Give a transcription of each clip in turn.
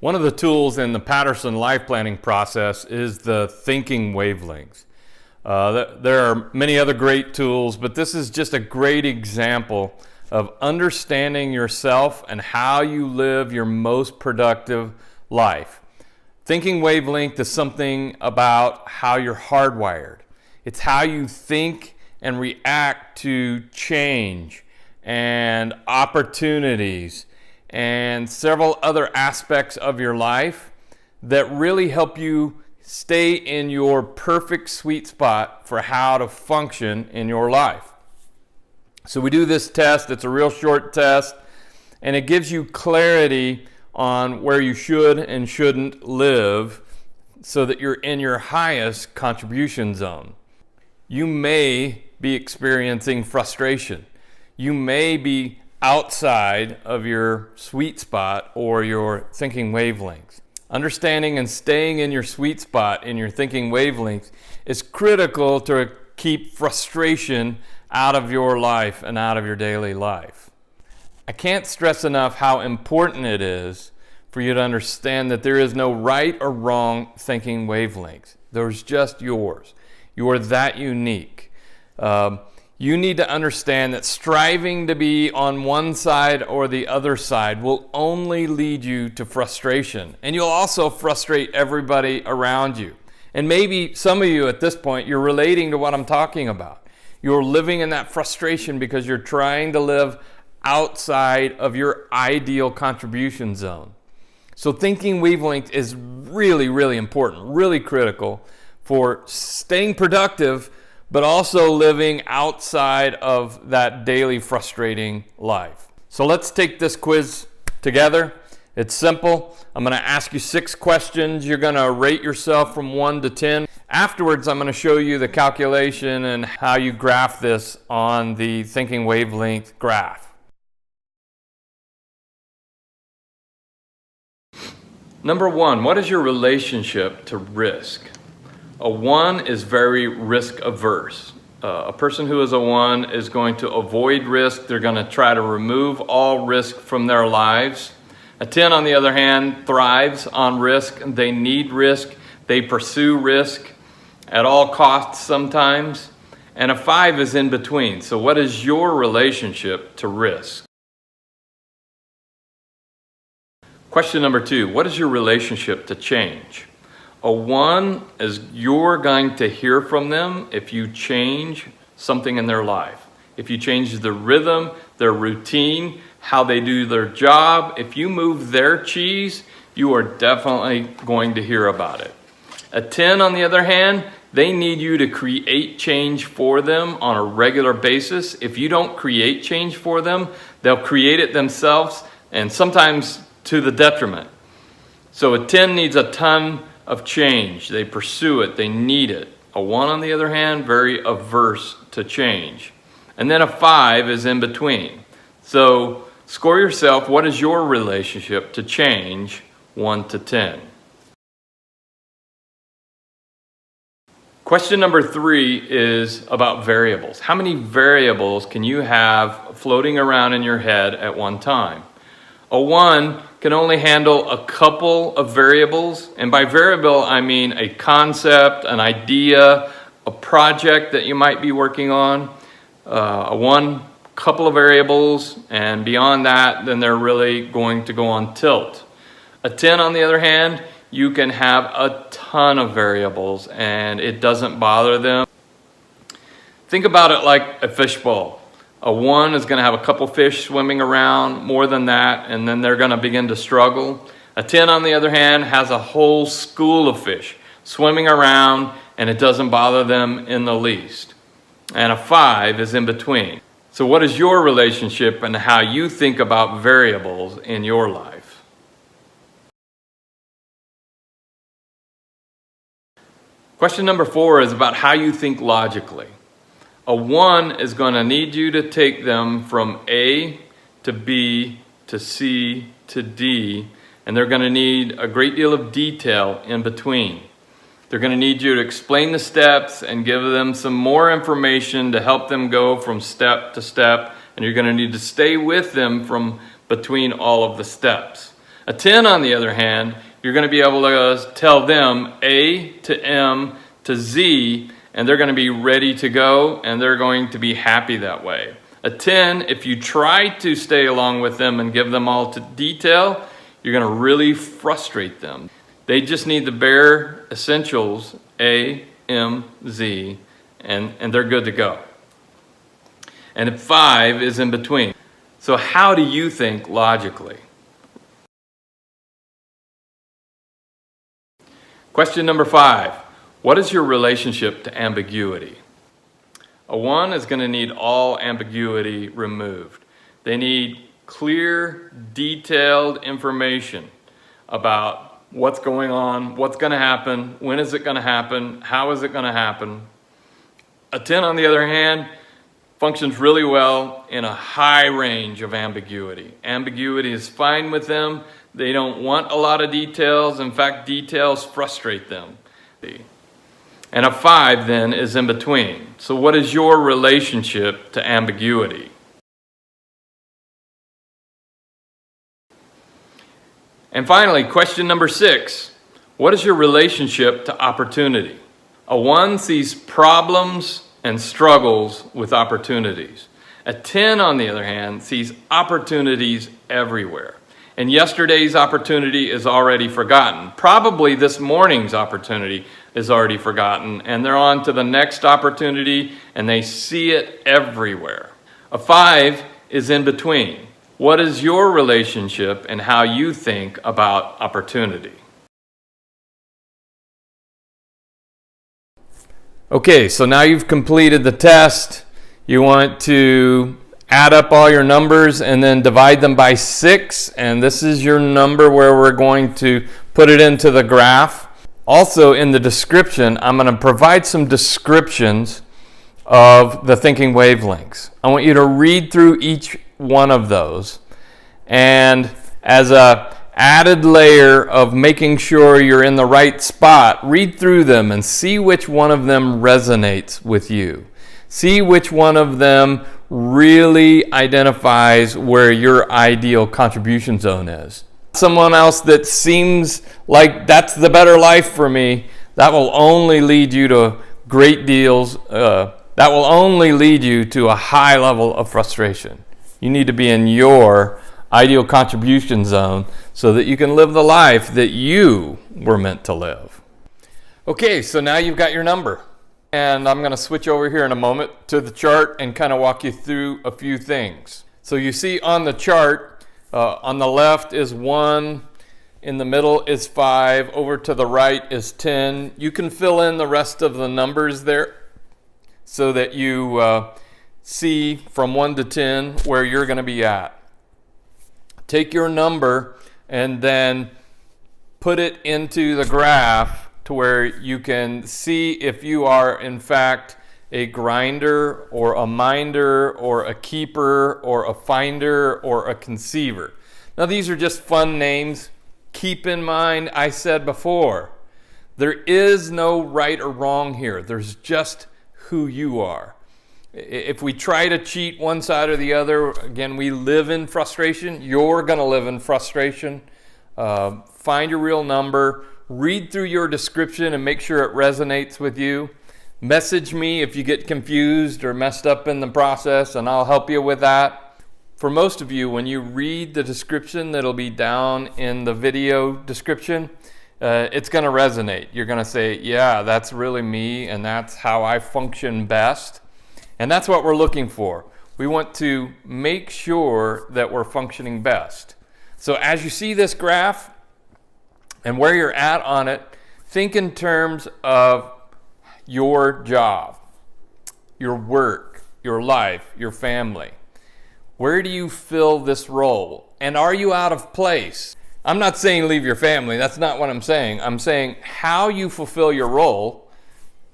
One of the tools in the Patterson life planning process is the thinking wavelengths. There are many other great tools, but this is just a great example of understanding yourself and how you live your most productive life. Thinking wavelength is something about how you're hardwired. It's how you think and react to change and opportunities and several other aspects of your life that really help you stay in your perfect sweet spot for how to function in your life. So we do this test. It's a real short test, and it gives you clarity on where you should and shouldn't live so that you're in your highest contribution zone. You may be experiencing frustration. You may be outside of your sweet spot or your thinking wavelengths. Understanding and staying in your sweet spot in your thinking wavelengths is critical to keep frustration out of your life and out of your daily life. I can't stress enough how important it is for you to understand that there is no right or wrong thinking wavelengths. There's just yours. You are that unique. You need to understand that striving to be on one side or the other side will only lead you to frustration. And you'll also frustrate everybody around you. And maybe some of you at this point, you're relating to what I'm talking about. You're living in that frustration because you're trying to live outside of your ideal contribution zone. So thinking wavelength is really, really important, really critical for staying productive, but also living outside of that daily frustrating life. So let's take this quiz together. It's simple. I'm going to ask you 6 questions. You're going to rate yourself from 1 to 10. Afterwards, I'm going to show you the calculation and how you graph this on the thinking wavelength graph. Number 1, what is your relationship to risk? A 1 is very risk averse. A person who is a 1 is going to avoid risk. They're going to try to remove all risk from their lives. A 10, on the other hand, thrives on risk. They need risk. They pursue risk at all costs sometimes. And a 5 is in between. So what is your relationship to risk? Question number 2, what is your relationship to change? A 1 is you're going to hear from them if you change something in their life. If you change the rhythm, their routine, how they do their job, if you move their cheese, you are definitely going to hear about it. A 10, on the other hand, they need you to create change for them on a regular basis. If you don't create change for them, they'll create it themselves, and sometimes to the detriment. So a 10 needs a ton of change. They pursue it. They need it. A 1, on the other hand, very averse to change. And then a 5 is in between. So score yourself. What is your relationship to change, 1 to 10? Question number 3 is about variables. How many variables can you have floating around in your head at one time? A 1 can only handle a couple of variables, and by variable I mean a concept, an idea, a project that you might be working on. A 1, couple of variables, and beyond that, then they're really going to go on tilt. A 10, on the other hand, you can have a ton of variables, and it doesn't bother them. Think about it like a fishbowl. A 1 is going to have a couple fish swimming around, more than that, and then they're going to begin to struggle. A 10, on the other hand, has a whole school of fish swimming around, and it doesn't bother them in the least. And a 5 is in between. So what is your relationship and how you think about variables in your life? Question number 4 is about how you think logically. A 1 is going to need you to take them from A to B to C to D, and they're going to need a great deal of detail in between. They're going to need you to explain the steps and give them some more information to help them go from step to step, and you're going to need to stay with them from between all of the steps. A 10, on the other hand, you're going to be able to tell them A to M to Z, and they're going to be ready to go, and they're going to be happy that way. A 10, if you try to stay along with them and give them all to detail, you're going to really frustrate them. They just need the bare essentials, A, M, Z, and they're good to go. And a 5 is in between. So how do you think logically? Question number 5. What is your relationship to ambiguity? A 1 is going to need all ambiguity removed. They need clear, detailed information about what's going on, what's going to happen, when is it going to happen, how is it going to happen. A 10, on the other hand, functions really well in a high range of ambiguity. Ambiguity is fine with them. They don't want a lot of details. In fact, details frustrate them. And a 5 then is in between. So what is your relationship to ambiguity? And finally, question number 6. What is your relationship to opportunity? A 1 sees problems and struggles with opportunities. A 10, on the other hand, sees opportunities everywhere. And yesterday's opportunity is already forgotten. Probably this morning's opportunity is already forgotten, and they're on to the next opportunity, and they see it everywhere. A 5 is in between. What is your relationship and how you think about opportunity? Okay, so now you've completed the test. You want to add up all your numbers and then divide them by 6, and this is your number where we're going to put it into the graph. Also, in the description, I'm going to provide some descriptions of the thinking wavelengths. I want you to read through each one of those, and as a added layer of making sure you're in the right spot, read through them and see which one of them resonates with you. See which one of them really identifies where your ideal contribution zone is. Someone else that seems like that's the better life for me, that will only lead you to great deals. That will only lead you to a high level of frustration. You need to be in your ideal contribution zone so that you can live the life that you were meant to live. Okay, so now you've got your number. And I'm going to switch over here in a moment to the chart and kind of walk you through a few things. So you see on the chart, on the left is 1, in the middle is 5, over to the right is 10. You can fill in the rest of the numbers there so that you see from 1 to 10 where you're going to be at. Take your number and then put it into the graph to where you can see if you are in fact a grinder or a minder or a keeper or a finder or a conceiver. Now these are just fun names. Keep in mind, I said before, there is no right or wrong here. There's just who you are. If we try to cheat one side or the other, again, we live in frustration. You're going to live in frustration. Find your real number. Read through your description and make sure it resonates with you. Message me if you get confused or messed up in the process, and I'll help you with that. For most of you, when you read the description that'll be down in the video description, it's going to resonate. You're going to say, yeah, that's really me, and that's how I function best. And that's what we're looking for. We want to make sure that we're functioning best. So as you see this graph, and where you're at on it, think in terms of your job, your work, your life, your family. Where do you fill this role? And are you out of place? I'm not saying leave your family. That's not what I'm saying. I'm saying how you fulfill your role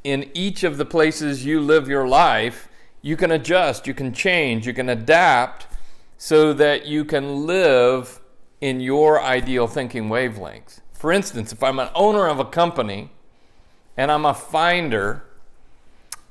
in each of the places you live your life. You can adjust, you can change, you can adapt so that you can live in your ideal thinking wavelengths. For instance, if I'm an owner of a company and I'm a finder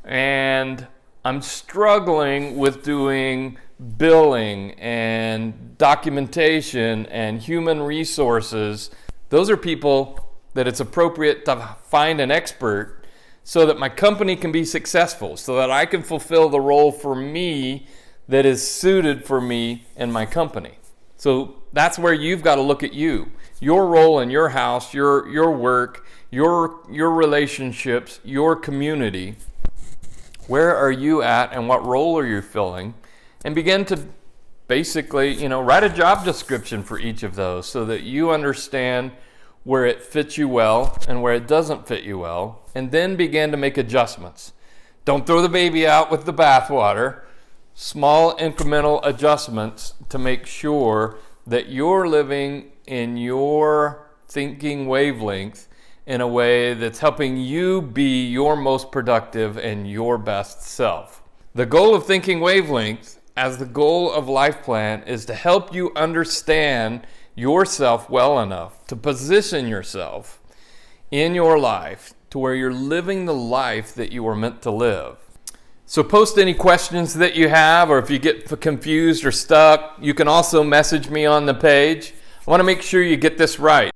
and I'm struggling with doing billing and documentation and human resources. Those are people that it's appropriate to find an expert so that my company can be successful, so that I can fulfill the role for me that is suited for me and my company. So that's where you've got to look at your role in your house, your work, your relationships, your community. Where are you at and what role are you filling? And begin to basically, write a job description for each of those so that you understand where it fits you well and where it doesn't fit you well, and then begin to make adjustments. Don't throw the baby out with the bathwater. Small incremental adjustments to make sure that you're living in your thinking wavelength in a way that's helping you be your most productive and your best self. The goal of Thinking Wavelength, as the goal of Life Plan, is to help you understand yourself well enough to position yourself in your life to where you're living the life that you were meant to live. So post any questions that you have, or if you get confused or stuck, you can also message me on the page. I want to make sure you get this right.